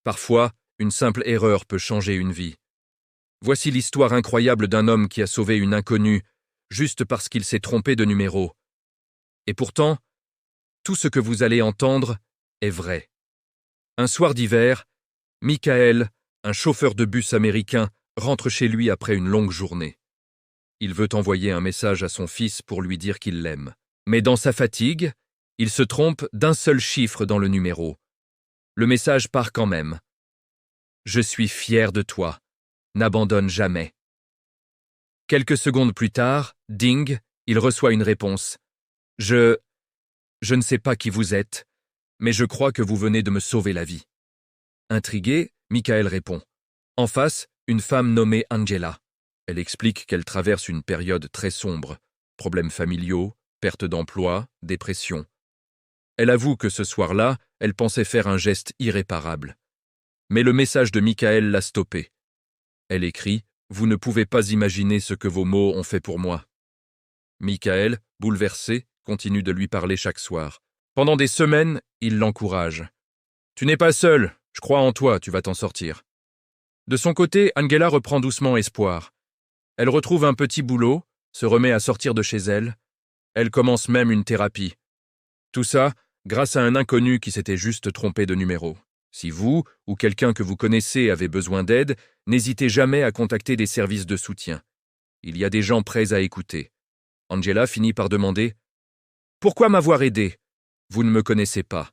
Parfois, une simple erreur peut changer une vie. Voici l'histoire incroyable d'un homme qui a sauvé une inconnue juste parce qu'il s'est trompé de numéro. Et pourtant, tout ce que vous allez entendre est vrai. Un soir d'hiver, Michael, un chauffeur de bus américain, rentre chez lui après une longue journée. Il veut envoyer un message à son fils pour lui dire qu'il l'aime. Mais dans sa fatigue, il se trompe d'un seul chiffre dans le numéro. Le message part quand même. « Je suis fier de toi. N'abandonne jamais. » Quelques secondes plus tard, ding, il reçoit une réponse. « Je ne sais pas qui vous êtes, mais je crois que vous venez de me sauver la vie. » Intrigué, Michael répond. En face, une femme nommée Angela. Elle explique qu'elle traverse une période très sombre. Problèmes familiaux, perte d'emploi, dépression. Elle avoue que ce soir-là, elle pensait faire un geste irréparable. Mais le message de Michael l'a stoppée. Elle écrit « Vous ne pouvez pas imaginer ce que vos mots ont fait pour moi. » Michael, bouleversé, continue de lui parler chaque soir. Pendant des semaines, il l'encourage. « Tu n'es pas seul, je crois en toi, tu vas t'en sortir. » De son côté, Angela reprend doucement espoir. Elle retrouve un petit boulot, se remet à sortir de chez elle. Elle commence même une thérapie. Tout ça grâce à un inconnu qui s'était juste trompé de numéro. Si vous ou quelqu'un que vous connaissez avez besoin d'aide, n'hésitez jamais à contacter des services de soutien. Il y a des gens prêts à écouter. Angela finit par demander « Pourquoi m'avoir aidé? Vous ne me connaissez pas. »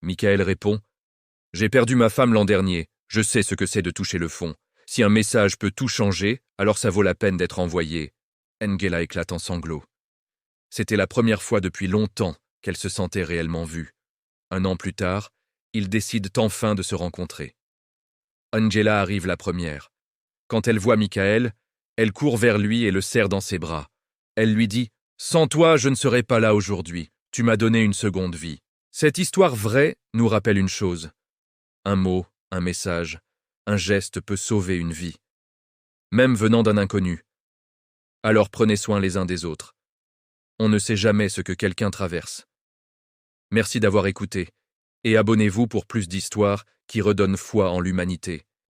Michael répond « J'ai perdu ma femme l'an dernier. Je sais ce que c'est de toucher le fond. Si un message peut tout changer, alors ça vaut la peine d'être envoyé. » Angela éclate en sanglots. C'était la première fois depuis longtemps qu'elle se sentait réellement vue. 1 an plus tard, ils décident enfin de se rencontrer. Angela arrive la première. Quand elle voit Michael, elle court vers lui et le serre dans ses bras. Elle lui dit « Sans toi, je ne serais pas là aujourd'hui. Tu m'as donné une seconde vie. » Cette histoire vraie nous rappelle une chose. Un mot, un message, un geste peut sauver une vie. Même venant d'un inconnu. Alors prenez soin les uns des autres. On ne sait jamais ce que quelqu'un traverse. Merci d'avoir écouté et abonnez-vous pour plus d'histoires qui redonnent foi en l'humanité.